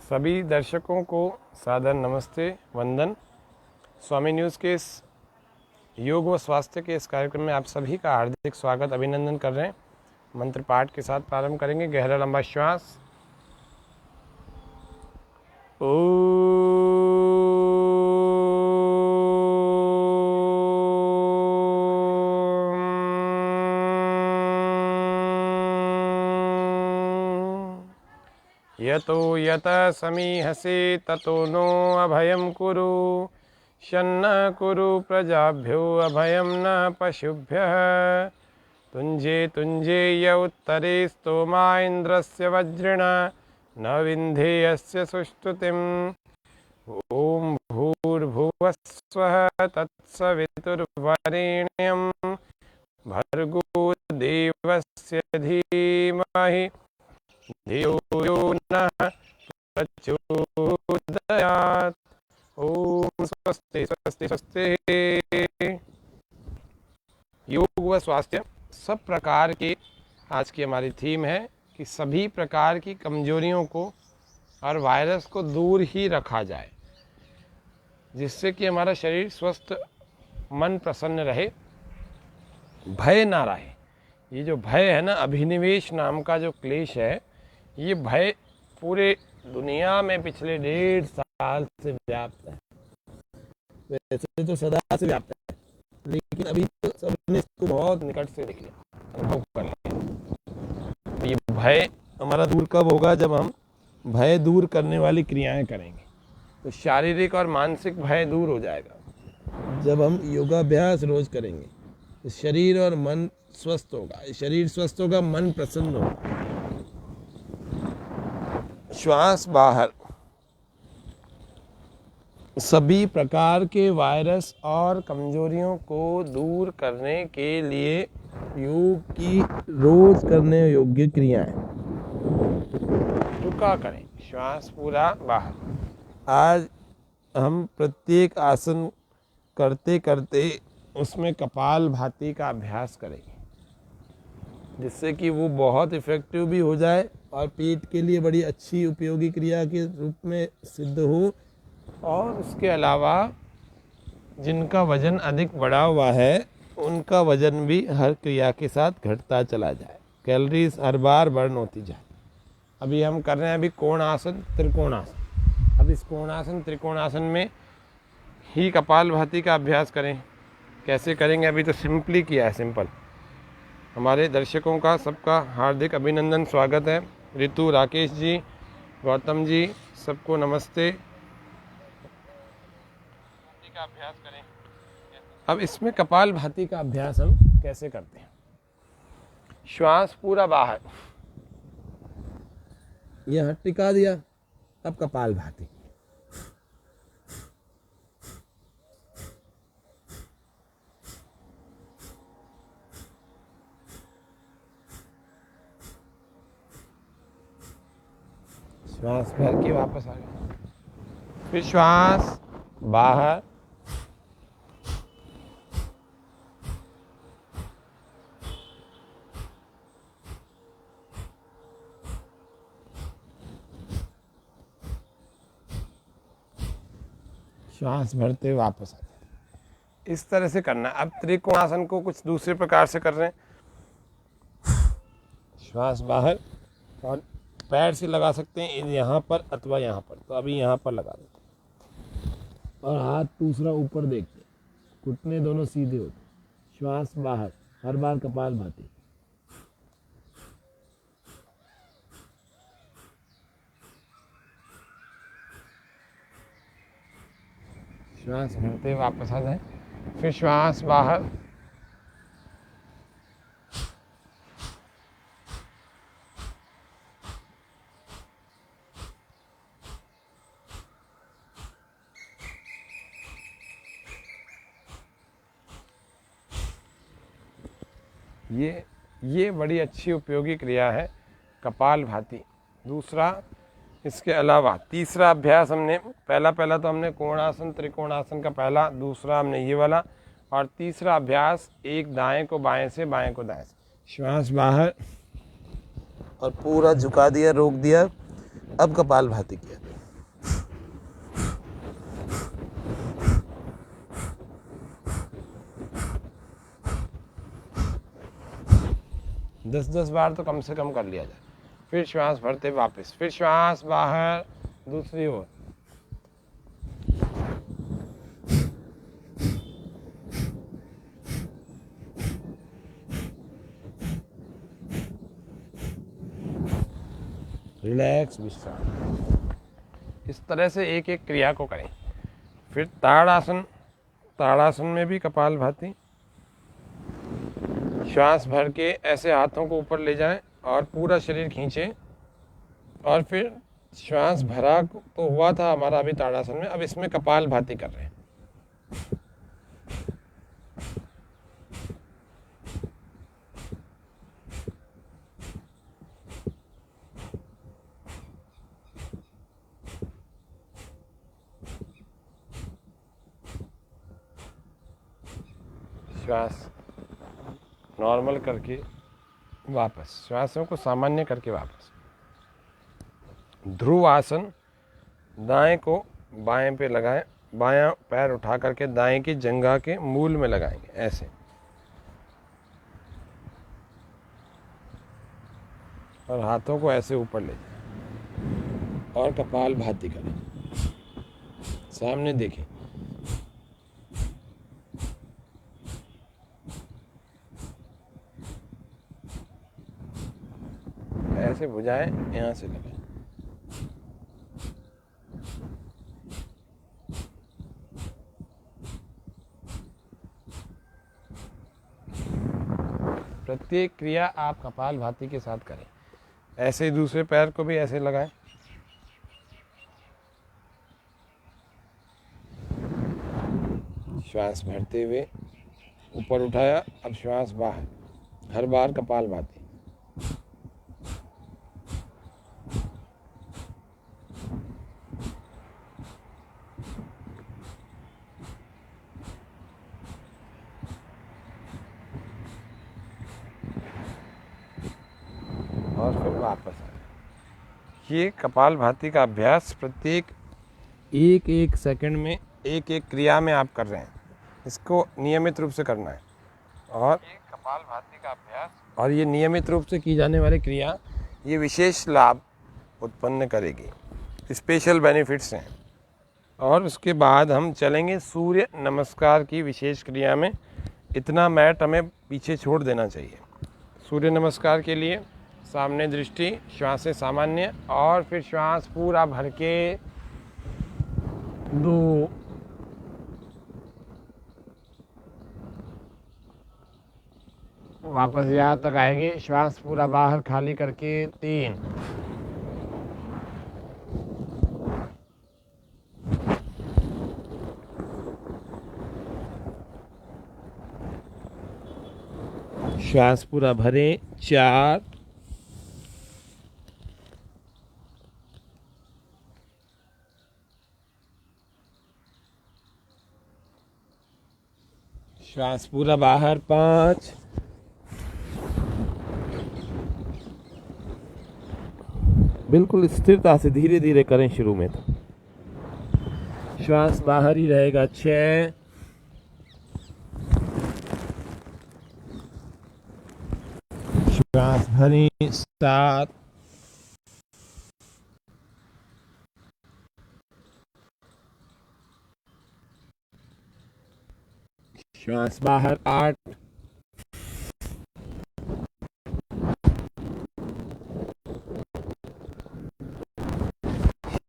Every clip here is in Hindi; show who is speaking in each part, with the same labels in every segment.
Speaker 1: सभी दर्शकों को सादर नमस्ते वंदन। स्वामी न्यूज़ के इस योग व स्वास्थ्य के इस कार्यक्रम में आप सभी का हार्दिक स्वागत अभिनंदन कर रहे हैं। मंत्र पाठ के साथ प्रारंभ करेंगे। गहरा लंबा श्वास। यतो यत समीहसे ततो नो अभयं कुरु शन्न कुरु प्रजाभ्यो अभयं न पशुभ्यः तुञ्जे तुञ्जे य उत्तरे स्तोमा इन्द्रस्य वज्रेण न विन्धेयस्य सुष्टुतिम्। ॐ भूर्भुवस्वः तत्सवितुर्वरेण्यं भर्गो देवस्य धीमहि धियो यो नः प्रचोदयात्। ओम स्वस्ति स्वस्ति स्वस्ति। योग व स्वास्थ्य सब प्रकार के आज की हमारी थीम है कि सभी प्रकार की कमजोरियों को और वायरस को दूर ही रखा जाए, जिससे कि हमारा शरीर स्वस्थ, मन प्रसन्न रहे, भय ना रहे। ये जो भय है ना, अभिनिवेश नाम का जो क्लेश है, ये भय पूरे दुनिया में पिछले 1.5 साल से व्याप्त है। वैसे तो सदा से व्याप्त है, लेकिन अभी तो सबने इसको बहुत निकट से देख लिया, अनुभव कर लिया। ये भय हमारा दूर कब होगा? जब हम भय दूर करने वाली क्रियाएं करेंगे, तो शारीरिक और मानसिक भय दूर हो जाएगा। जब हम योगाभ्यास रोज करेंगे तो शरीर और मन स्वस्थ होगा। शरीर स्वस्थ होगा, मन प्रसन्न होगा। श्वास बाहर। सभी प्रकार के वायरस और कमजोरियों को दूर करने के लिए योग की रोज करने योग्य क्रियाएं। रुका करें, श्वास पूरा बाहर। आज हम प्रत्येक आसन करते करते उसमें कपालभाति का अभ्यास करेंगे, जिससे कि वो बहुत इफेक्टिव भी हो जाए और पेट के लिए बड़ी अच्छी उपयोगी क्रिया के रूप में सिद्ध हो। और उसके अलावा जिनका वजन अधिक बढ़ा हुआ है, उनका वजन भी हर क्रिया के साथ घटता चला जाए, कैलोरीज हर बार बर्न होती जाए। अभी हम कर रहे हैं कोण आसन, त्रिकोणासन। अब इस कोणासन त्रिकोणासन में ही कपालभाति का अभ्यास करें। कैसे करेंगे? अभी तो सिंपली किया है, सिंपल। हमारे दर्शकों का सबका हार्दिक अभिनंदन, स्वागत है। ऋतु, राकेश जी, गौतम जी, सबको नमस्ते। का अभ्यास करें। अब इसमें कपालभाति का अभ्यास हम कैसे करते हैं? श्वास पूरा बाहर, यह टिका दिया। अब कपालभाति। श्वास भर के वापस आ गए, फिर श्वास बाहर, श्वास भरते वापस आ जाए। इस तरह से करना है। अब त्रिकोणासन को कुछ दूसरे प्रकार से कर रहे हैं। श्वास बाहर और पैर से लगा सकते हैं यहाँ पर अथवा यहाँ पर, तो अभी यहाँ पर लगा देते हैं और हाथ दूसरा ऊपर देखते हैं, घुटने दोनों सीधे होते। श्वास बाहर, हर बार कपालभाति। श्वास भरते वापस आ जाए, फिर श्वास बाहर, ये बड़ी अच्छी उपयोगी क्रिया है, कपालभाति। दूसरा, इसके अलावा तीसरा अभ्यास हमने पहला तो हमने कोणासन त्रिकोणासन का पहला, दूसरा हमने ये वाला, और तीसरा अभ्यास एक दाएं को बाएं से, बाएं को दाएं से। श्वास बाहर और पूरा झुका दिया, रोक दिया। अब कपालभाति किया। 10-10 बार तो कम से कम कर लिया जाए। फिर श्वास भरते वापस, फिर श्वास बाहर दूसरी ओर। रिलैक्स, विश्राम। इस तरह से एक एक क्रिया को करें। फिर ताड़ासन। ताड़ासन में भी कपालभाति। श्वास भर के ऐसे हाथों को ऊपर ले जाएं और पूरा शरीर खींचें, और फिर श्वास भरा तो हुआ था हमारा अभी ताड़ासन में, अब इसमें कपालभाति कर रहे हैं। श्वास नॉर्मल करके वापस, श्वासों को सामान्य करके वापस। ध्रुव आसन। दाएं को बाएं पे लगाएं, बायां पैर उठा करके दाएं की जंघा के मूल में लगाएंगे ऐसे, और हाथों को ऐसे ऊपर ले जाएं और कपालभाति करें। सामने देखें। ऐसे भुजाएं यहाँ से लगाएं। प्रत्येक क्रिया आप कपालभाति के साथ करें। ऐसे ही दूसरे पैर को भी ऐसे लगाएं। श्वास भरते हुए ऊपर उठाया, अब श्वास बाहर, हर बार कपालभाति। और फिर वापस आए। ये कपालभाति का अभ्यास प्रत्येक एक एक सेकंड में एक एक क्रिया में आप कर रहे हैं। इसको नियमित रूप से करना है। और कपालभाति का अभ्यास और ये नियमित रूप से की जाने वाली क्रिया ये विशेष लाभ उत्पन्न करेगी, स्पेशल बेनिफिट्स हैं। और उसके बाद हम चलेंगे सूर्य नमस्कार की विशेष क्रिया में। इतना मैट हमें पीछे छोड़ देना चाहिए। सूर्य नमस्कार के लिए सामने दृष्टि, श्वासें सामान्य, और फिर श्वास पूरा भर के 2, वापस यहाँ तक आएंगे, श्वास पूरा बाहर खाली करके 3, श्वास पूरा भरे 4, श्वास पूरा बाहर 5, बिल्कुल स्थिरता से धीरे धीरे करें शुरू में तो। श्वास बाहर ही रहेगा 6, श्वास भरी 7, श्वास बाहर 8,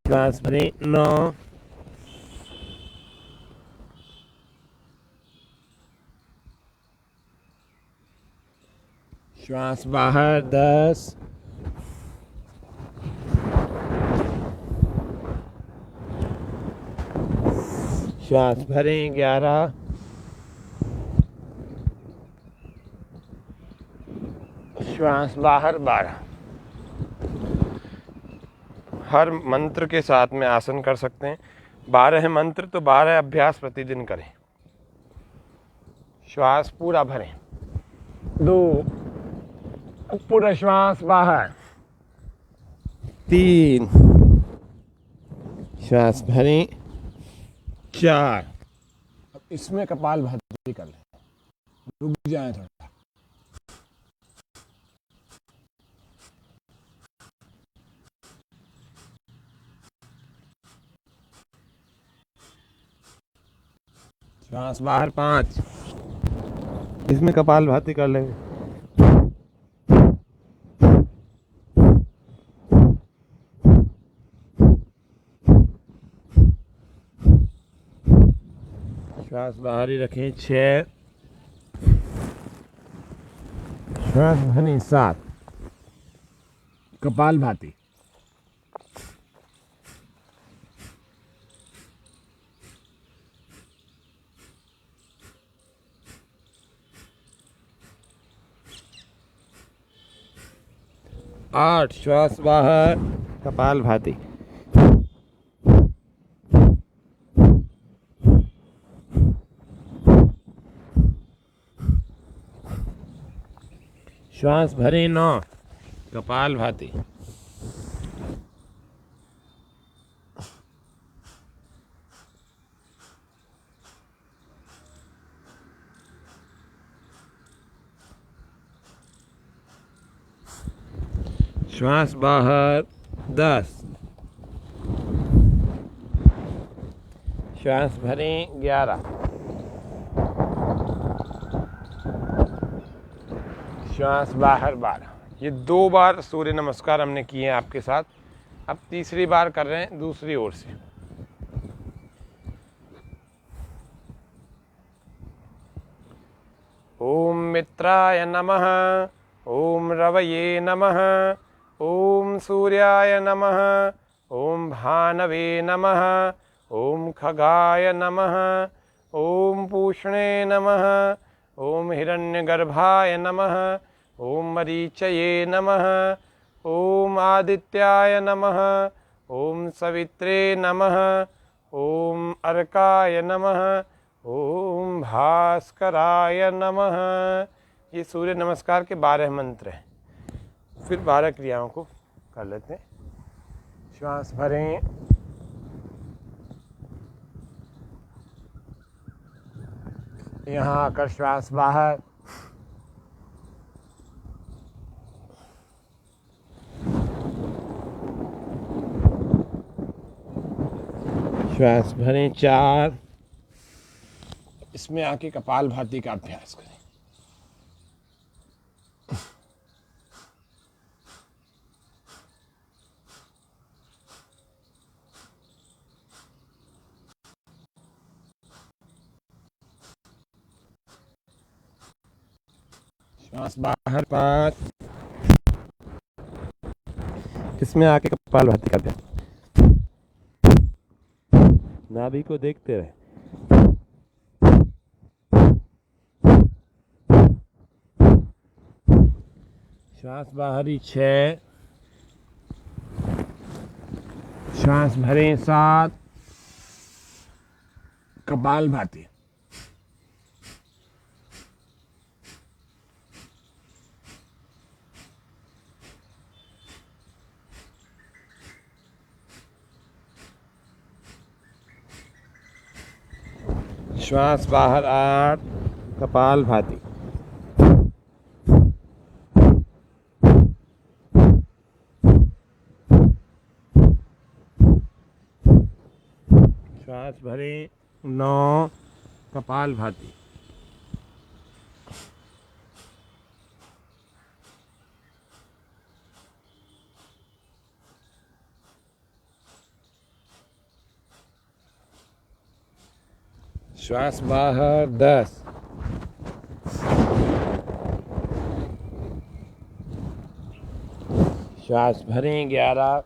Speaker 1: श्वास भरे 9, श्वास बाहर 10, श्वास भरे 11, श्वास बाहर 12। हर मंत्र के साथ में आसन कर सकते हैं। 12 मंत्र तो 12 अभ्यास प्रतिदिन करें। श्वास पूरा भरें, 2, पूरा श्वास बाहर, 3, श्वास भरें 4। अब इसमें कपालभाति कर लें, रुक जाए थोड़ा। श्वास बाहर 5। इसमें कपालभाति कर लेंगे। श्वास बाहर ही रखें 6। श्वास भरें 7। कपालभाति। आठ। श्वास बाहर, कपालभाति। श्वास भरें 9। कपालभाति। श्वास बाहर 10। श्वास भरें 11। श्वास बाहर 12। ये 2 बार सूर्य नमस्कार हमने किए हैं आपके साथ। अब तीसरी बार कर रहे हैं दूसरी ओर से। ओम मित्राय नमः। ओम रवये नमः। ओम सूर्याय नमः। ओम भानवे नमः। ओम खगाय नमः। ओम पूष्णे नमः। ओम हिरण्यगर्भाय नमः। ओम मरीचये नमः। ओम आदित्याय नमः। ओम सवित्रे नमः। ओम अर्काय नमः। ओम भास्कराय नमः। ये सूर्य नमस्कार के 12 मंत्र हैं। फिर 12 क्रियाओं को कर लेते हैं। श्वास भरें। यहाँ आकर श्वास बाहर। श्वास भरें 4। इसमें आके कपालभाति का अभ्यास करें। श्वास बाहर 5। इसमें आके कपालभाति का अभ्यास। नाभि को देखते रहे। श्वास बाहरी 6। श्वास भरें 7। कपालभाति। श्वास बाहर 8। कपालभाति। श्वास भरें 9। कपालभाति। श्वास बाहर 10। श्वास भरें 11।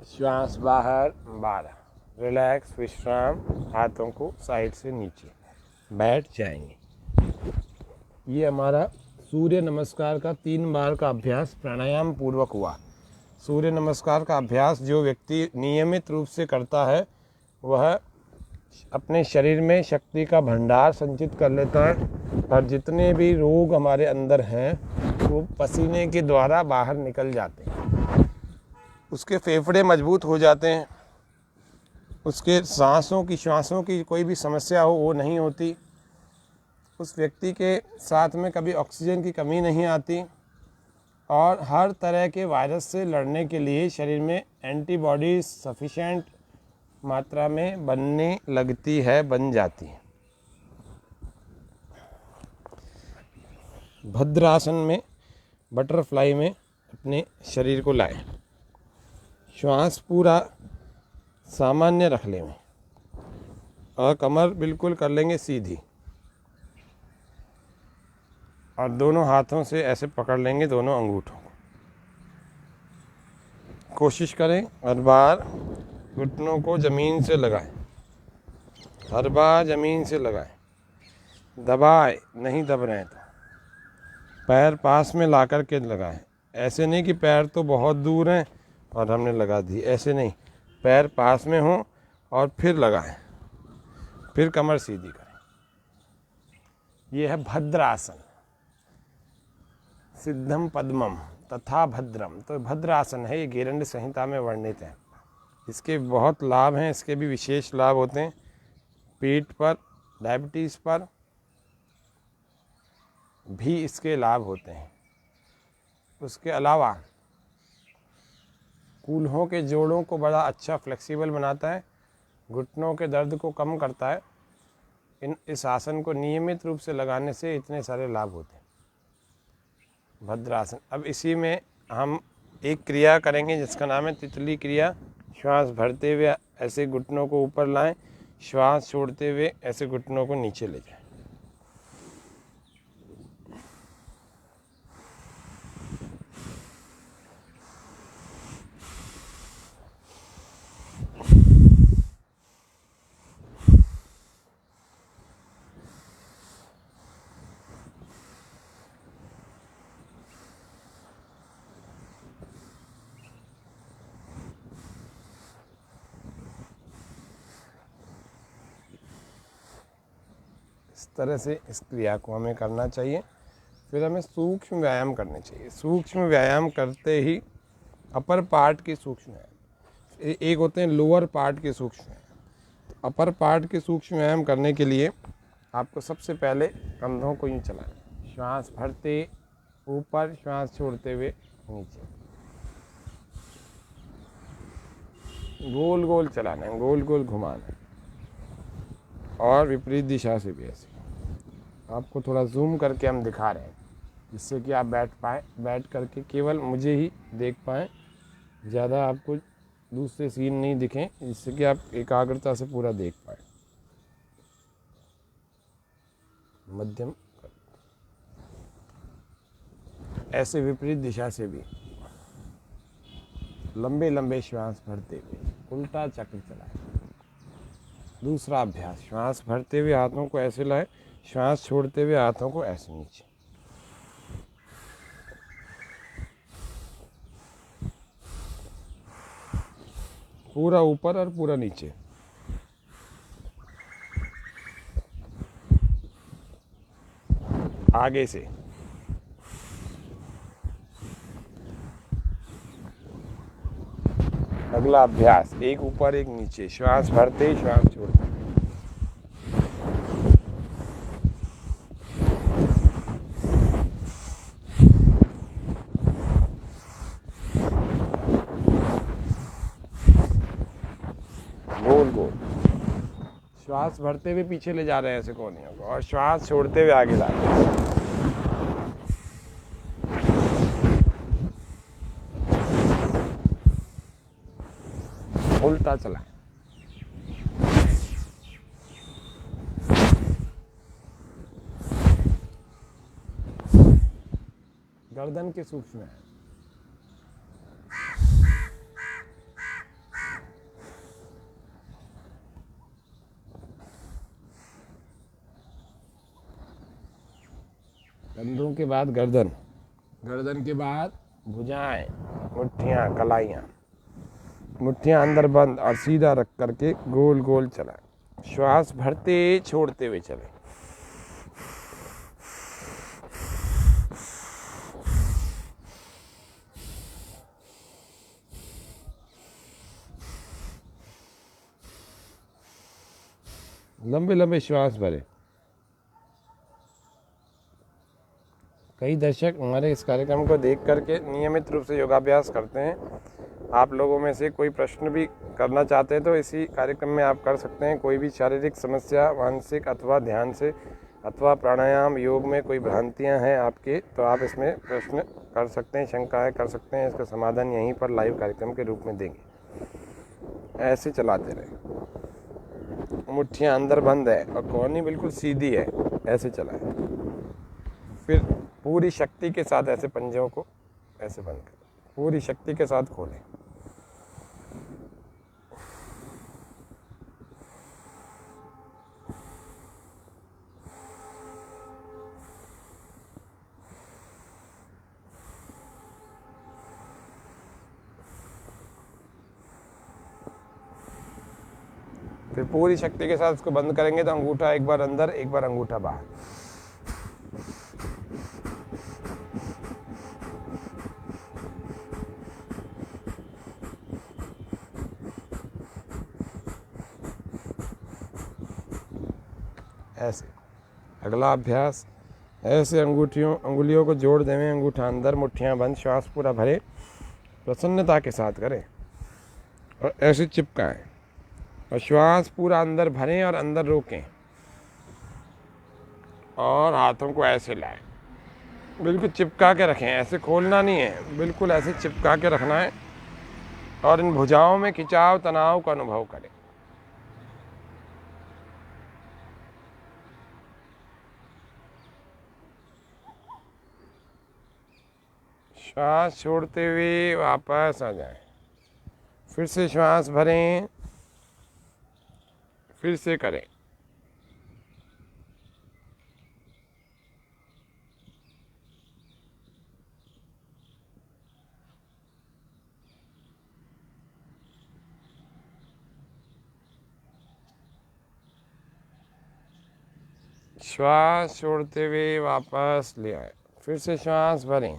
Speaker 1: श्वास बाहर 12। रिलैक्स, विश्राम। हाथों को साइड से नीचे बैठ जाएंगे। ये हमारा सूर्य नमस्कार का 3 बार का अभ्यास प्राणायाम पूर्वक हुआ। सूर्य नमस्कार का अभ्यास जो व्यक्ति नियमित रूप से करता है वह अपने शरीर में शक्ति का भंडार संचित कर लेता है और जितने भी रोग हमारे अंदर हैं वो पसीने के द्वारा बाहर निकल जाते हैं। उसके फेफड़े मजबूत हो जाते हैं। उसके श्वासों की कोई भी समस्या हो वो नहीं होती। उस व्यक्ति के साथ में कभी ऑक्सीजन की कमी नहीं आती। और हर तरह के वायरस से लड़ने के लिए शरीर में एंटीबॉडीज सफिशेंट मात्रा में बनने लगती है, बन जाती है। भद्रासन में, बटरफ्लाई में अपने शरीर को लाएं। श्वास पूरा सामान्य रख लें और कमर बिल्कुल कर लेंगे सीधी और दोनों हाथों से ऐसे पकड़ लेंगे दोनों अंगूठों को। कोशिश करें हर बार घुटनों को ज़मीन से लगाएं, हर बार ज़मीन से लगाएं, दबाए नहीं, दब रहे हैं तो पैर पास में ला कर के लगाएं। ऐसे नहीं कि पैर तो बहुत दूर हैं और हमने लगा दी, ऐसे नहीं, पैर पास में हों और फिर लगाएं, फिर कमर सीधी करें। ये है भद्रासन। सिद्धम पद्मम तथा भद्रम, तो भद्रासन है, ये गेरंड संहिता में वर्णित है। इसके बहुत लाभ हैं, इसके भी विशेष लाभ होते हैं। पेट पर, डायबिटीज़ पर भी इसके लाभ होते हैं। उसके अलावा कूल्हों के जोड़ों को बड़ा अच्छा फ्लेक्सिबल बनाता है, घुटनों के दर्द को कम करता है। इस आसन को नियमित रूप से लगाने से इतने सारे लाभ होते हैं। भद्रासन। अब इसी में हम एक क्रिया करेंगे जिसका नाम है तितली क्रिया। श्वास भरते हुए ऐसे घुटनों को ऊपर लाएं, श्वास छोड़ते हुए ऐसे घुटनों को नीचे ले जाएं। इस तरह से इस क्रिया को हमें करना चाहिए। फिर हमें सूक्ष्म व्यायाम करने चाहिए। सूक्ष्म व्यायाम करते ही अपर पार्ट के सूक्ष्म व्यायाम, एक होते हैं लोअर पार्ट के सूक्ष्म व्यायाम। तो अपर पार्ट के सूक्ष्म व्यायाम करने के लिए आपको सबसे पहले कंधों को यूँ चलाना, श्वास भरते ऊपर, श्वास छोड़ते हुए नीचे, गोल गोल चलाना है, गोल गोल घुमाना है और विपरीत दिशा से भी ऐसे। आपको थोड़ा जूम करके हम दिखा रहे हैं जिससे कि आप बैठ पाएँ, बैठ करके केवल मुझे ही देख पाएँ, ज़्यादा आपको दूसरे सीन नहीं दिखें, जिससे कि आप एकाग्रता से पूरा देख पाएँ। मध्यम ऐसे विपरीत दिशा से भी लंबे लंबे श्वास भरते हुए उल्टा चक्र चलाएं। दूसरा अभ्यास, श्वास भरते हुए हाथों को ऐसे लाएं, श्वास छोड़ते हुए हाथों को ऐसे नीचे। पूरा ऊपर और पूरा नीचे। आगे से अगला अभ्यास, एक ऊपर एक नीचे, श्वास भरते ही श्वास छोड़ते। गोल गोल श्वास भरते हुए पीछे ले जा रहे हैं ऐसे कोहनियों को और श्वास छोड़ते हुए आगे ला रहे हैं। उल्टा चलाएं। गर्दन के सूक्ष्म है। कंधों के बाद गर्दन, गर्दन के बाद भुजाएं, मुट्ठियां, कलाइयां, मुट्ठियां अंदर बंद और सीधा रख करके गोल गोल चलाएं। श्वास भरते छोड़ते हुए चलें। लंबे लंबे श्वास भरें। कई दर्शक हमारे इस कार्यक्रम को देख करके नियमित रूप से योगाभ्यास करते हैं। आप लोगों में से कोई प्रश्न भी करना चाहते हैं तो इसी कार्यक्रम में आप कर सकते हैं। कोई भी शारीरिक समस्या, मानसिक अथवा ध्यान से अथवा प्राणायाम योग में कोई भ्रांतियां हैं आपके, तो आप इसमें प्रश्न कर सकते हैं, शंकाएं कर सकते हैं। इसका समाधान यहीं पर लाइव कार्यक्रम के रूप में देंगे। ऐसे चलाते रहे। मुट्ठियाँ अंदर बंद है और कोहनी बिल्कुल सीधी है, ऐसे चलाएं। फिर पूरी शक्ति के साथ ऐसे पंजों को ऐसे बंद करें, पूरी शक्ति के साथ खोलें। फिर पूरी शक्ति के साथ इसको बंद करेंगे तो अंगूठा एक बार अंदर, एक बार अंगूठा बाहर। ऐसे अगला अभ्यास, ऐसे अंगुलियों को जोड़ देवें, अंगूठा अंदर, मुट्ठियां बंद, श्वास पूरा भरे, प्रसन्नता के साथ करें और ऐसे चिपकाएं और श्वास पूरा अंदर भरें और अंदर रोकें और हाथों को ऐसे लाएं, बिल्कुल चिपका के रखें। ऐसे खोलना नहीं है, बिल्कुल ऐसे चिपका के रखना है और इन भुजाओं में खिंचाव तनाव का अनुभव करें। श्वास छोड़ते हुए वापस आ जाएं। फिर से श्वास भरें, फिर से करें। श्वास छोड़ते हुए वापस ले आए। फिर से श्वास भरें,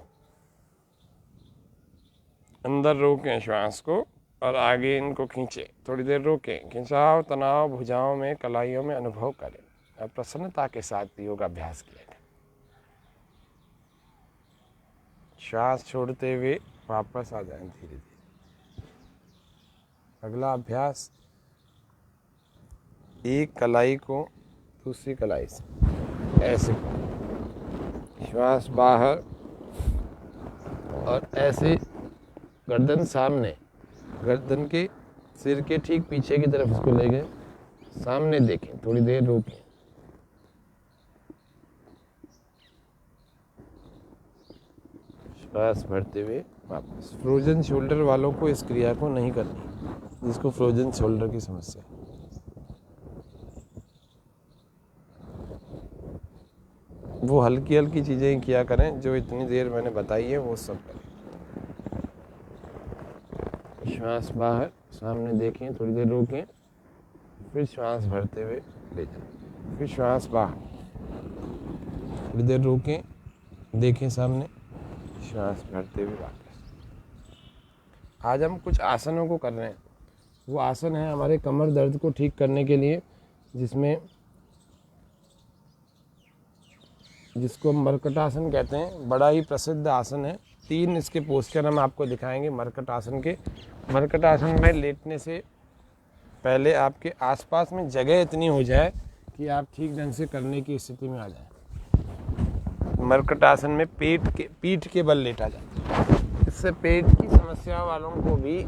Speaker 1: अंदर रोकें श्वास को और आगे इनको खींचें। थोड़ी देर रोकें, खिंचाव तनाव भुजाओं में कलाइयों में अनुभव करें और प्रसन्नता के साथ योगाभ्यास किया जाए। श्वास छोड़ते हुए वापस आ जाएं धीरे धीरे। अगला अभ्यास, एक कलाई को दूसरी कलाई से ऐसे श्वास बाहर और ऐसे गर्दन सामने, गर्दन के सिर के ठीक पीछे की तरफ इसको ले गए, सामने देखें, थोड़ी देर रोकें। श्वास भरते हुए वापस। फ्रोजन शोल्डर वालों को इस क्रिया को नहीं करनी, जिसको फ्रोजन शोल्डर की समस्या है। वो हल्की हल्की चीज़ें किया करें, जो इतनी देर मैंने बताई है वो सब करें। श्वास बाहर, सामने देखें, थोड़ी देर रोकें, फिर श्वास भरते हुए ले जाएं। फिर श्वास बाहर, थोड़ी देर रोकें, देखें सामने, श्वास भरते हुए वापस। आज हम कुछ आसनों को कर रहे हैं। वो आसन है हमारे कमर दर्द को ठीक करने के लिए, जिसको मरकटासन कहते हैं। बड़ा ही प्रसिद्ध आसन है। 3 इसके पोस्चर हम आपको दिखाएंगे मरकटासन के। मरकटासन में लेटने से पहले आपके आसपास में जगह इतनी हो जाए कि आप ठीक ढंग से करने की स्थिति में आ जाएं। मरकटासन में पीठ के बल लेटा जाता है। इससे पेट की समस्या वालों को भी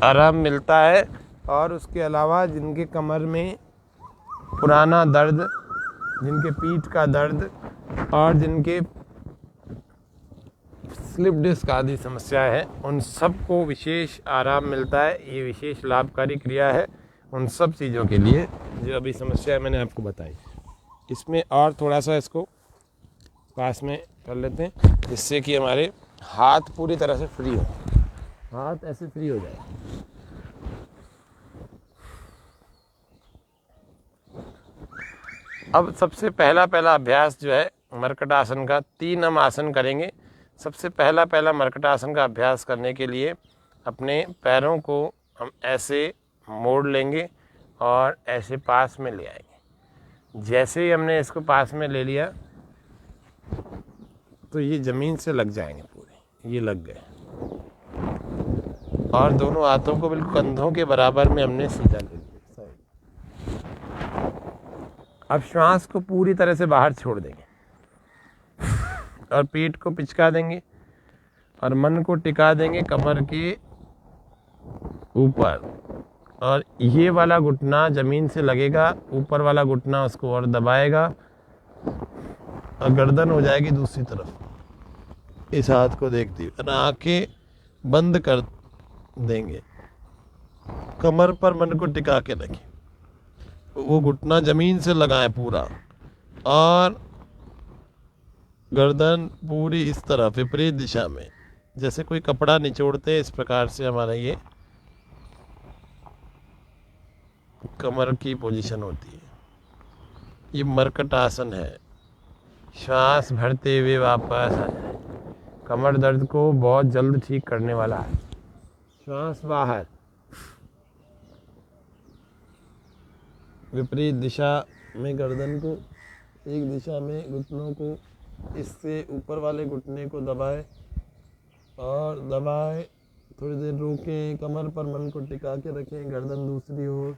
Speaker 1: आराम मिलता है और उसके अलावा जिनके कमर में पुराना दर्द, जिनके पीठ का दर्द और जिनके स्लिप डिस्क आदि समस्या है, उन सबको विशेष आराम मिलता है। ये विशेष लाभकारी क्रिया है उन सब चीज़ों के लिए जो अभी समस्या मैंने आपको बताई। इसमें और थोड़ा सा इसको पास में कर लेते हैं, जिससे कि हमारे हाथ पूरी तरह से फ्री हो। हाथ ऐसे फ्री हो जाए। अब सबसे पहला अभ्यास जो है मरकटासन का, 3 हम आसन करेंगे। सबसे पहला मरकटासन का अभ्यास करने के लिए अपने पैरों को हम ऐसे मोड़ लेंगे और ऐसे पास में ले आएंगे। जैसे ही हमने इसको पास में ले लिया, तो ये ज़मीन से लग जाएंगे पूरे, ये लग गए। और दोनों हाथों को बिल्कुल कंधों के बराबर में हमने सीधा ले लिया। अब श्वास को पूरी तरह से बाहर छोड़ देंगे और पेट को पिचका देंगे और मन को टिका देंगे कमर के ऊपर। और ये वाला घुटना ज़मीन से लगेगा, ऊपर वाला घुटना उसको और दबाएगा और गर्दन हो जाएगी दूसरी तरफ इस हाथ को देखती हुई। और आंखें बंद कर देंगे, कमर पर मन को टिका के रखें, वो घुटना ज़मीन से लगाएं पूरा और गर्दन पूरी इस तरफ विपरीत दिशा में, जैसे कोई कपड़ा निचोड़ते इस प्रकार से हमारा ये कमर की पोजीशन होती है। ये मरकट आसन है। श्वास भरते हुए वापस आ जाए। कमर दर्द को बहुत जल्द ठीक करने वाला है। श्वास बाहर, विपरीत दिशा में गर्दन को, एक दिशा में घुटनों को, इससे ऊपर वाले घुटने को दबाए और दबाए, थोड़ी देर रोकें, कमर पर मन को टिका के रखें, गर्दन दूसरी ओर।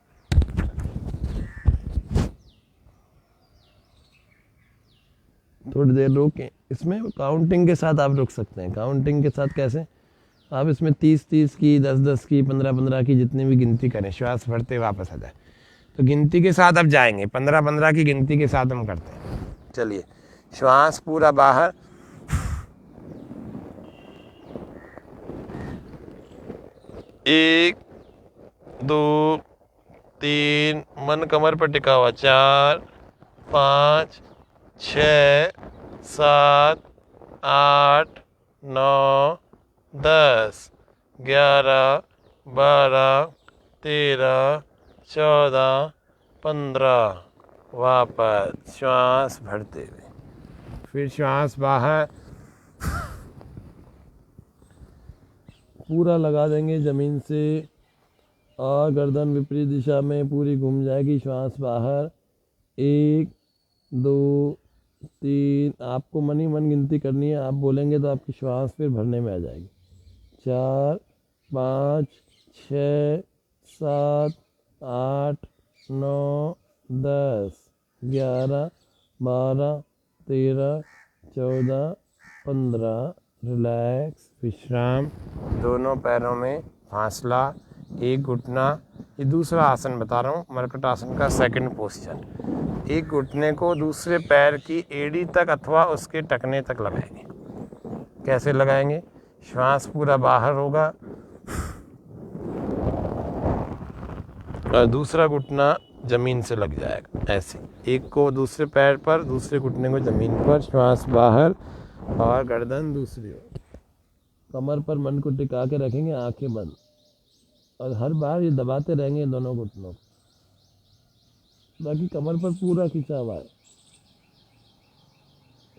Speaker 1: थोड़ी देर रोकें। इसमें काउंटिंग के साथ आप रुक सकते हैं। काउंटिंग के साथ कैसे? आप इसमें 30-30 की, 10-10 की, 15-15 की, जितनी भी गिनती करें, श्वास भरते वापस आ जाए। तो गिनती के साथ अब जाएंगे, 15-15 की गिनती के साथ हम करते हैं। चलिए, श्वास पूरा बाहर, 1 2 3, मन कमर पर टिका हुआ, 4 5 6 7 8 9 10 11 12 13 14 15। वापस श्वास भरते हुए, फिर श्वास बाहर, पूरा लगा देंगे ज़मीन से और गर्दन विपरीत दिशा में पूरी घूम जाएगी। श्वास बाहर, 1 2 3, आपको मन ही मन गिनती करनी है। आप बोलेंगे तो आपकी श्वास फिर भरने में आ जाएगी। 4 5 6 7 8 9 10 11 12 13 14 15। रिलैक्स, विश्राम। दोनों पैरों में फासला, एक घुटना। ये दूसरा आसन बता रहा हूँ, मरकट आसन का सेकंड पोस्चर। एक घुटने को दूसरे पैर की एड़ी तक अथवा उसके टखने तक लगाएंगे। कैसे लगाएंगे? श्वास पूरा बाहर होगा और दूसरा घुटना ज़मीन से लग जाएगा। ऐसे एक को दूसरे पैर पर, दूसरे घुटने को ज़मीन पर, श्वास बाहर और गर्दन दूसरी ओर। कमर पर मन को टिका के रखेंगे, आंखें बंद, और हर बार ये दबाते रहेंगे दोनों घुटनों को, ताकि कमर पर पूरा खिंचाव आए।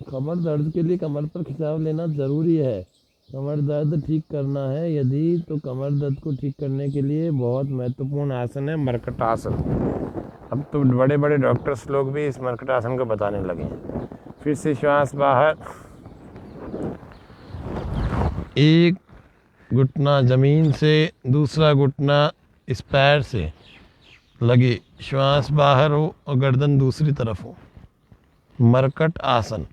Speaker 1: कमर दर्द के लिए कमर पर खिंचाव लेना ज़रूरी है। कमर दर्द ठीक करना है यदि, तो कमर दर्द को ठीक करने के लिए बहुत महत्वपूर्ण आसन है मरकट आसन। अब तो बड़े बड़े डॉक्टर्स लोग भी इस मरकट आसन को बताने लगे हैं। फिर से श्वास बाहर, एक घुटना ज़मीन से, दूसरा घुटना इस पैर से लगे, श्वास बाहर हो और गर्दन दूसरी तरफ हो। मरकट आसन।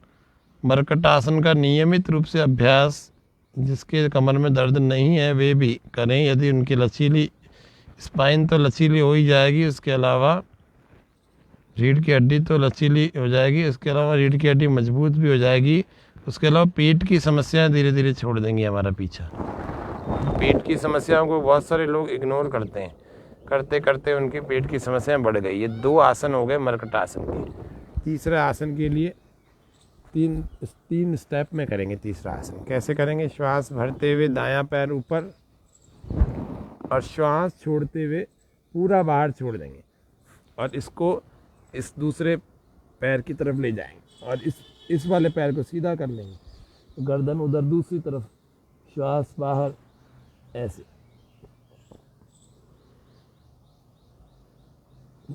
Speaker 1: मरकट आसन का नियमित रूप से अभ्यास जिसके कमर में दर्द नहीं है वे भी करें। यदि उनकी लचीली स्पाइन तो लचीली हो ही जाएगी, उसके अलावा रीढ़ की हड्डी तो लचीली हो जाएगी, उसके अलावा रीढ़ की हड्डी मजबूत भी हो जाएगी। उसके अलावा पेट की समस्याएं धीरे धीरे छोड़ देंगी हमारा पीछा। पेट की समस्याओं को बहुत सारे लोग इग्नोर करते हैं, करते करते उनकी पेट की समस्याएं बढ़ गई। ये 2 आसन हो गए मरकट आसन के। तीसरा आसन के लिए तीन स्टेप में करेंगे। तीसरा आसन कैसे करेंगे? श्वास भरते हुए दायां पैर ऊपर और श्वास छोड़ते हुए पूरा बाहर छोड़ देंगे और इसको इस दूसरे पैर की तरफ ले जाएंगे और इस वाले पैर को सीधा कर लेंगे, तो गर्दन उधर दूसरी तरफ, श्वास बाहर, ऐसे।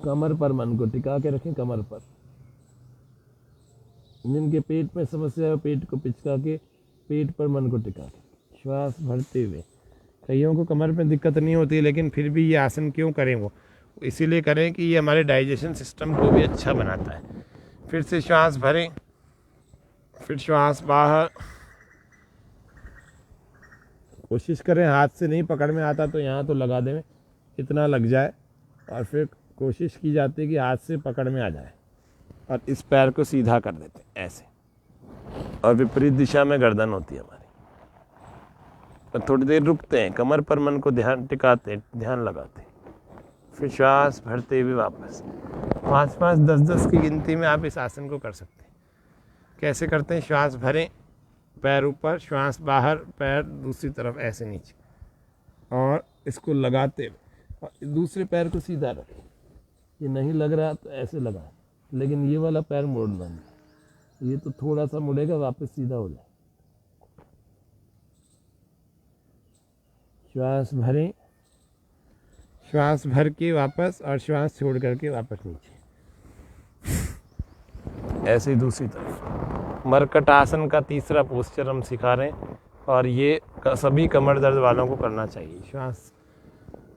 Speaker 1: कमर पर मन को टिका के रखें, कमर पर।
Speaker 2: जिनके पेट में समस्या है पेट को पिचका के पेट पर मन को टिका के श्वास भरते हुए। कईयों को कमर में दिक्कत नहीं होती लेकिन फिर भी ये आसन क्यों करें, वो इसीलिए करें कि ये हमारे डाइजेशन सिस्टम को भी अच्छा बनाता है। फिर से श्वास भरें, फिर श्वास बाहर। कोशिश करें हाथ से नहीं पकड़ में आता तो यहाँ तो लगा दें, इतना लग जाए, और फिर कोशिश की जाती है कि हाथ से पकड़ में आ जाए और इस पैर को सीधा कर देते हैं ऐसे, और विपरीत दिशा में गर्दन होती है हमारी। और थोड़ी देर रुकते हैं, कमर पर मन को ध्यान टिकाते, ध्यान लगाते, फिर श्वास भरते हुए वापस 5-5, 10-10 की गिनती में आप इस आसन को कर सकते हैं। कैसे करते हैं? श्वास भरें, पैर ऊपर, श्वास बाहर, पैर दूसरी तरफ ऐसे नीचे, और इसको लगाते हुए और दूसरे पैर को सीधा रखें। ये नहीं लग रहा तो ऐसे लगाएं, लेकिन ये वाला पैर मोड़ना नहीं, ये तो थोड़ा सा मुड़ेगा, वापस सीधा हो जाए। श्वास भरें, श्वास भर के वापस, और श्वास छोड़ करके वापस नीचे, ऐसे ही दूसरी तरफ। मरकट आसन का तीसरा पोस्चर हम सिखा रहे हैं, और ये सभी कमर दर्द वालों को करना चाहिए। श्वास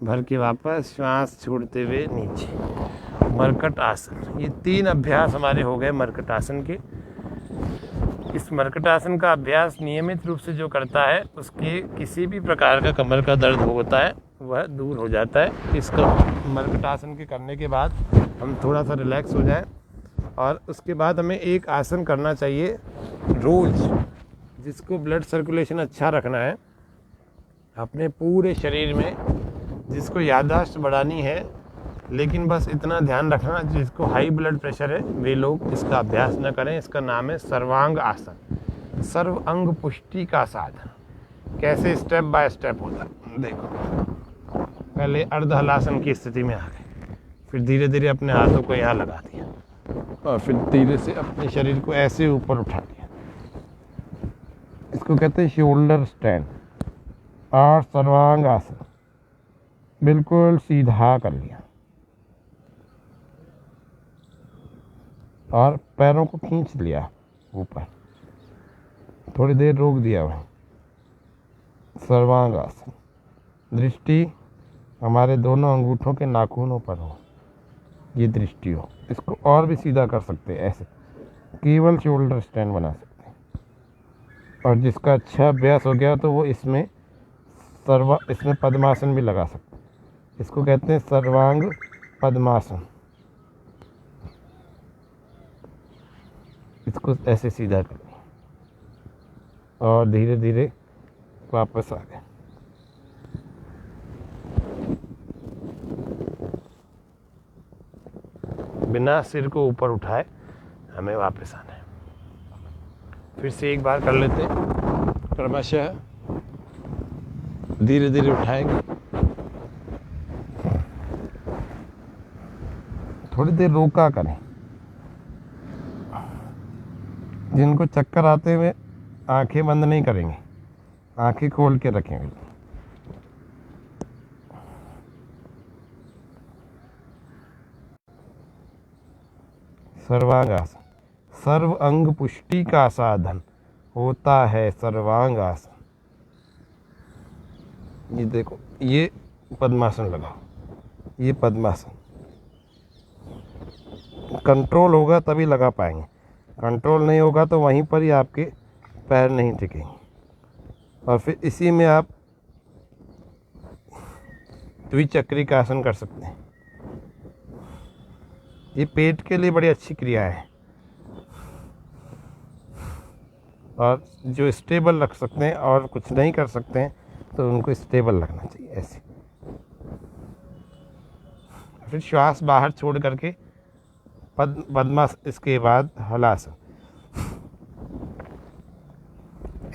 Speaker 2: भर के वापस, श्वास छोड़ते हुए नीचे, मरकट आसन। ये 3 अभ्यास हमारे हो गए मरकट आसन के। इस मरकट आसन का अभ्यास नियमित रूप से जो करता है उसके किसी भी प्रकार का कमर का दर्द होता है वह दूर हो जाता है। इसका मरकट आसन के करने के बाद हम थोड़ा सा रिलैक्स हो जाएं, और उसके बाद हमें एक आसन करना चाहिए रोज़, जिसको ब्लड सर्कुलेशन अच्छा रखना है अपने पूरे शरीर में, जिसको याददाश्त बढ़ानी है। लेकिन बस इतना ध्यान रखना, जिसको हाई ब्लड प्रेशर है वे लोग इसका अभ्यास न करें। इसका नाम है सर्वांग आसन, सर्व अंग पुष्टि का साधन। कैसे? स्टेप बाय स्टेप होता है। देखो, पहले अर्ध हलासन की स्थिति में आ गए, फिर धीरे धीरे अपने हाथों को यहाँ लगा दिया, और फिर धीरे से अपने शरीर को ऐसे ऊपर उठा दिया। इसको कहते हैं शोल्डर स्टैंड और सर्वांग आसन। बिल्कुल सीधा कर लिया, और पैरों को खींच लिया ऊपर, थोड़ी देर रोक दिया वहीं। सर्वांग आसन। दृष्टि हमारे दोनों अंगूठों के नाखूनों पर हो, ये दृष्टि हो। इसको और भी सीधा कर सकते हैं ऐसे, केवल शोल्डर स्टैंड बना सकते हैं। और जिसका अच्छा अभ्यास हो गया तो वो इसमें पद्मासन भी लगा सकते हैं। इसको कहते हैं सर्वांग पद्मासन। इसको ऐसे सीधा कर लिया, और धीरे धीरे वापस आ गए। बिना सिर को ऊपर उठाए हमें वापस आना है। फिर से एक बार कर लेते हैं, क्रमशः धीरे धीरे उठाएंगे। थोड़ी देर रोका करें। जिनको चक्कर आते हुए आंखें बंद नहीं करेंगे, आंखें खोल के रखेंगे। सर्वांग आसन सर्व अंग पुष्टि का साधन होता है। सर्वांग आसन। ये देखो, ये पद्मासन लगाओ, ये पद्मासन। कंट्रोल होगा तभी लगा पाएंगे, कंट्रोल नहीं होगा तो वहीं पर ही आपके पैर नहीं टिकेंगे। और फिर इसी में आप द्विचक्री आसन कर सकते हैं। ये पेट के लिए बड़ी अच्छी क्रिया है, और जो स्टेबल रख सकते हैं और कुछ नहीं कर सकते हैं तो उनको स्टेबल रखना चाहिए ऐसे। फिर श्वास बाहर छोड़ करके पद्मासन, इसके बाद हलासन,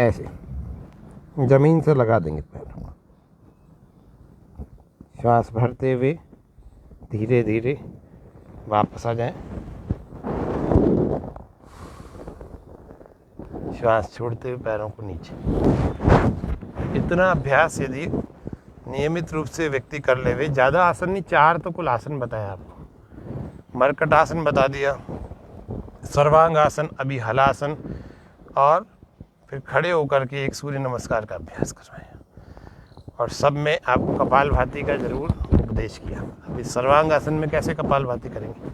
Speaker 2: ऐसे जमीन से लगा देंगे पैरों को। श्वास भरते हुए धीरे धीरे वापस आ जाएं। श्वास छोड़ते हुए पैरों को नीचे। इतना अभ्यास यदि नियमित रूप से व्यक्ति कर लेवे, ज़्यादा आसन नहीं, 4 तो कुल आसन बताया आपको। मरकट आसन बता दिया, सर्वांगासन, अभी हलासन, और फिर खड़े होकर के एक सूर्य नमस्कार का अभ्यास करवाएं। और सब में आपको कपालभाति का जरूर उपदेश किया। अभी सर्वांगासन में कैसे कपालभाति करेंगे?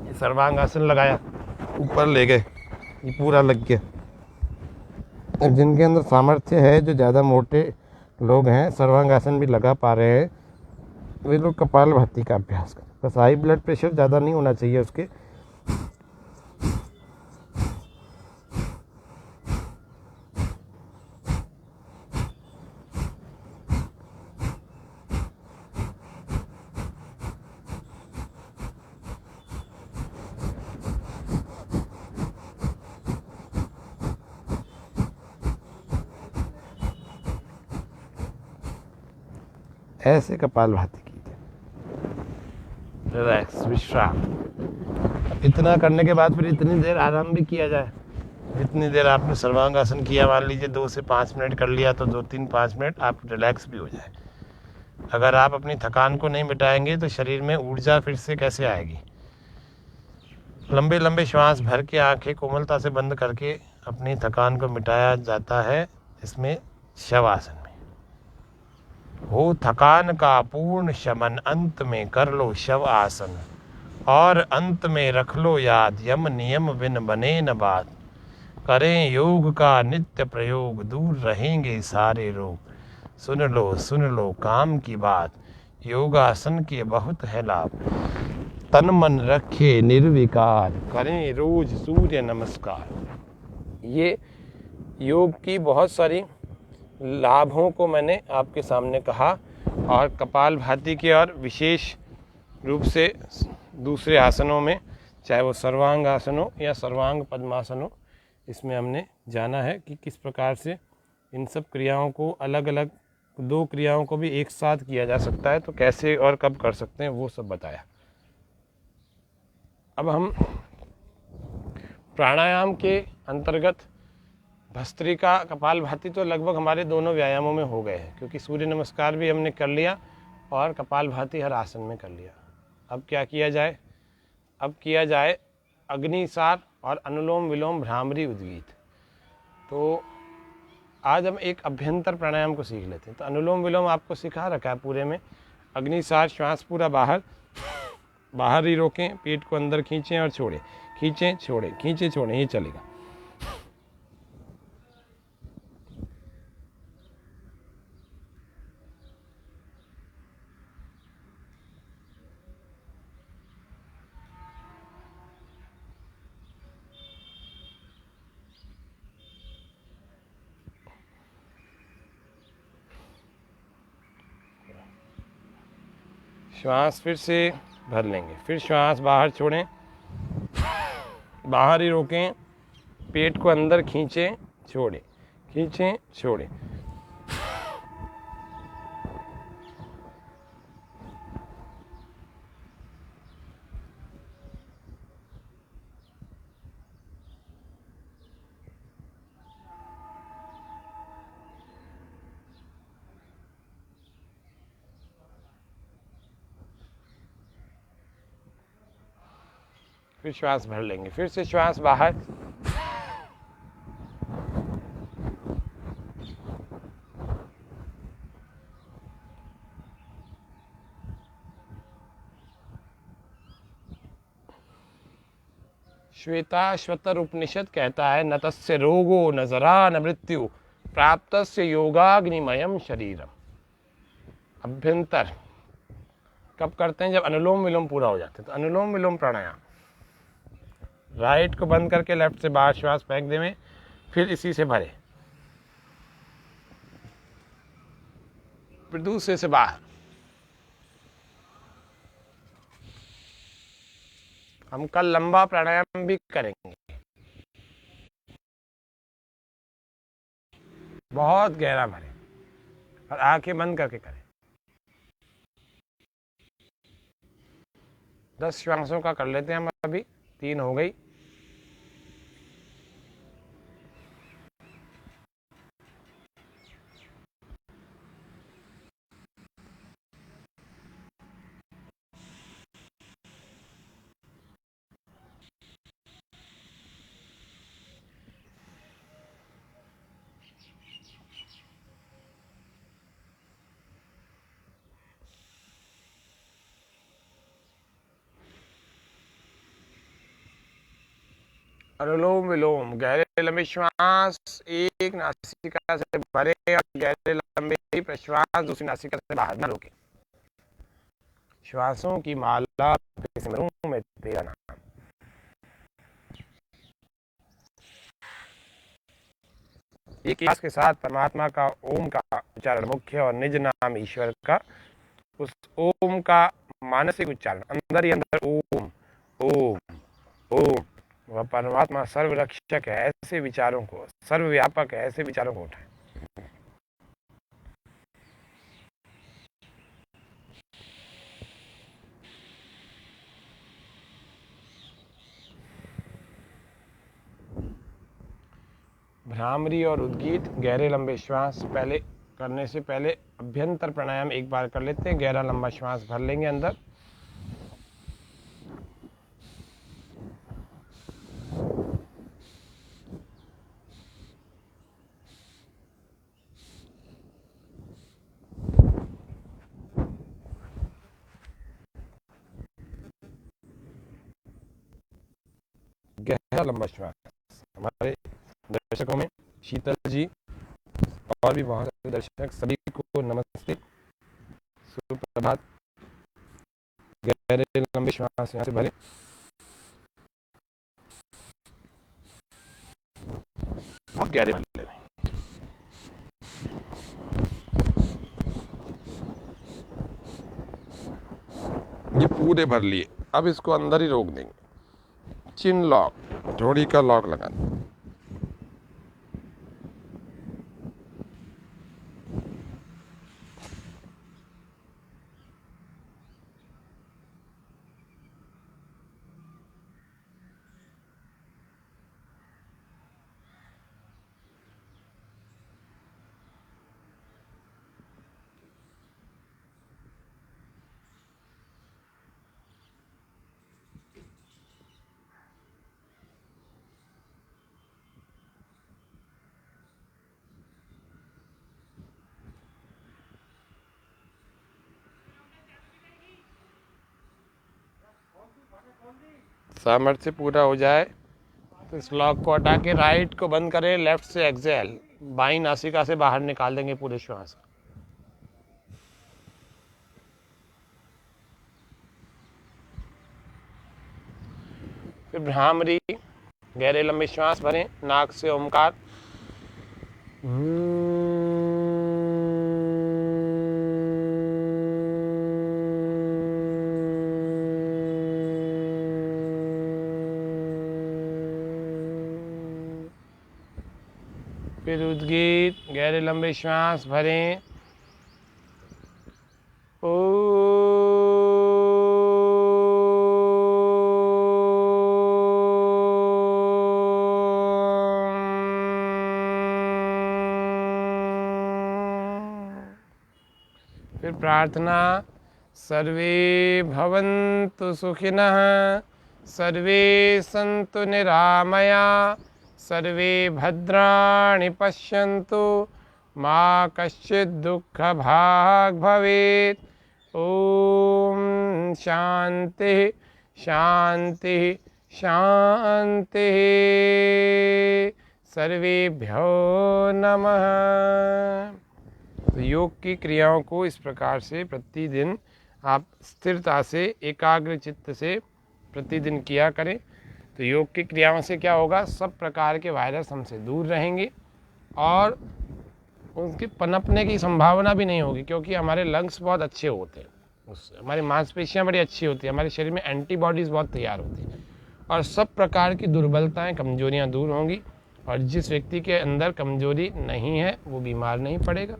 Speaker 2: ये सर्वांगासन लगाया, ऊपर ले गए, ये पूरा लग गया। अब जिनके अंदर सामर्थ्य है, जो ज़्यादा मोटे लोग हैं, सर्वांगासन भी लगा पा रहे हैं, वे लोग कपालभाति का अभ्यास करें। बस हाई ब्लड प्रेशर ज़्यादा नहीं होना चाहिए उसके। ऐसे कपालभाति कीजिए, रिलैक्स, विश्राम। इतना करने के बाद फिर इतनी देर आराम भी किया जाए। जितनी देर आपने सर्वांगासन किया, मान लीजिए 2 से 5 मिनट कर लिया, तो 2-3-5 मिनट आप रिलैक्स भी हो जाए। अगर आप अपनी थकान को नहीं मिटाएंगे तो शरीर में ऊर्जा फिर से कैसे आएगी? लंबे लंबे श्वास भर के आंखें कोमलता से बंद करके अपनी थकान को मिटाया जाता है इसमें शवासन में। हो थकान का पूर्ण शमन, अंत में कर लो शव आसन, और अंत में रख लो याद, यम नियम बिन बने न बात। करें योग का नित्य प्रयोग, दूर रहेंगे सारे रोग। सुन लो काम की बात, योगासन के बहुत है लाभ। तन मन रखे निर्विकार, करें रोज सूर्य नमस्कार। ये योग की बहुत सारी लाभों को मैंने आपके सामने कहा, और कपालभाति के और विशेष रूप से दूसरे आसनों में, चाहे वो सर्वांग आसन हो या सर्वांग पद्मासन हो, इसमें हमने जाना है कि किस प्रकार से इन सब क्रियाओं को, अलग अलग 2 क्रियाओं को भी एक साथ किया जा सकता है, तो कैसे और कब कर सकते हैं वो सब बताया। अब हम प्राणायाम के अंतर्गत भस्त्रिका, कपालभाति तो लगभग हमारे दोनों व्यायामों में हो गए हैं, क्योंकि सूर्य नमस्कार भी हमने कर लिया और कपालभाति हर आसन में कर लिया। अब क्या किया जाए? अब किया जाए अग्निसार और अनुलोम विलोम भ्रामरी उद्गीत। तो आज हम एक अभ्यंतर प्राणायाम को सीख लेते हैं। तो अनुलोम विलोम आपको सिखा रखा है पूरे में। अग्निसार, श्वास पूरा बाहर ही रोकें, पेट को अंदर खींचें और छोड़ें, खींचें छोड़ें, खींचें छोड़ें, ये चलेगा। श्वास फिर से भर लेंगे, फिर श्वास बाहर छोड़ें, बाहर ही रोकें, पेट को अंदर खींचें छोड़ें, खींचें छोड़ें। फिर श्वास भर लेंगे, फिर से श्वास बाहर, श्वेताश्वतर उपनिषद कहता है, न तस्य रोगो न जरा न मृत्यु, प्राप्तस्य योगाग्निमयम शरीरम। अभ्यंतर कब करते हैं? जब अनुलोम विलोम पूरा हो जाता है। तो अनुलोम विलोम प्राणायाम, राइट को बंद करके लेफ्ट से बाहर श्वास फेंक देवें, फिर इसी से भरे, फिर दूसरे से बाहर। हम कल लंबा प्राणायाम भी करेंगे, बहुत गहरा भरे और आंखें बंद करके करें। 10 श्वासों का कर लेते हैं हम, अभी 3 हो गई।
Speaker 1: अनुलोम विलोम, गहरे लंबे श्वास एक नासिका से भरे और गहरे लंबे प्रश्वास दूसरी नासिका से बाहर न रोके। श्वासों की माला पे सिमरूं मैं तेरा नाम। एक श्वास के साथ परमात्मा का ओम का उच्चारण मुख्य और निज नाम ईश्वर का, उस ओम का मानसिक उच्चारण अंदर ही अंदर ओम ओम ओम। वह परमात्मा सर्वरक्षक है, ऐसे विचारों को, सर्वव्यापक है, ऐसे विचारों को उठाए। भ्रामरी और उद्गीत, गहरे लंबे श्वास पहले करने से पहले अभ्यंतर प्राणायाम एक बार कर लेते हैं। गहरा लंबा श्वास भर लेंगे अंदर, गहरा लंबा श्वास। हमारे दर्शकों में शीतल जी और भी बहुत सारे दर्शक, सभी को नमस्ते, सुप्रभात। गहरे लंबे श्वास यहाँ से भरें, बहुत गहरे भर लें। ये पूरे भर लिए, अब इसको अंदर ही रोक देंगे। चिन लॉक, जोड़ी का लॉक लगा दें। सामर्थ्य पूरा हो जाए तो इस लॉक को हटा के राइट को बंद करें, लेफ्ट से एक्सेल, बाईं नासिका से बाहर निकाल देंगे पूरे श्वास। फिर भ्रामरी, गहरे लंबे श्वास भरें, नाक से ओमकार, फिर उद्गीत, गहरे लंबे श्वास भरें, ओ फिर प्रार्थना, सर्वे भवन्तु सुखिनः, सर्वे सन्तु निरामया, सर्वे भद्राणि पश्यन्तु, मा कश्चित् दुःखभाग् भवेत्। ओम शांति शांति शांति। सर्वेभ्यो नमः। तो योग की क्रियाओं को इस प्रकार से प्रतिदिन आप स्थिरता से, एकाग्र चित्त से प्रतिदिन किया करें। तो योग की क्रियाओं से क्या होगा, सब प्रकार के वायरस हमसे दूर रहेंगे और उनके पनपने की संभावना भी नहीं होगी, क्योंकि हमारे लंग्स बहुत अच्छे होते हैं, उससे हमारी मांसपेशियां बड़ी अच्छी होती हैं, हमारे शरीर में एंटीबॉडीज़ बहुत तैयार होती हैं और सब प्रकार की दुर्बलताएं, कमजोरियां दूर होंगी। और जिस व्यक्ति के अंदर कमजोरी नहीं है वो बीमार नहीं पड़ेगा।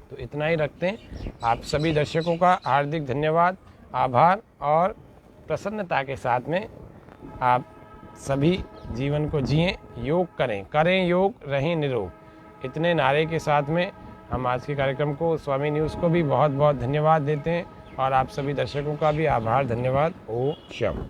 Speaker 1: तो इतना ही रखते हैं। आप सभी दर्शकों का हार्दिक धन्यवाद, आभार और प्रसन्नता के साथ में आप सभी जीवन को जिएं, योग करें योग, रहें निरोग। इतने नारे के साथ में हम आज के कार्यक्रम को, स्वामी न्यूज़ को भी बहुत बहुत धन्यवाद देते हैं और आप सभी दर्शकों का भी आभार, धन्यवाद। ओम शम।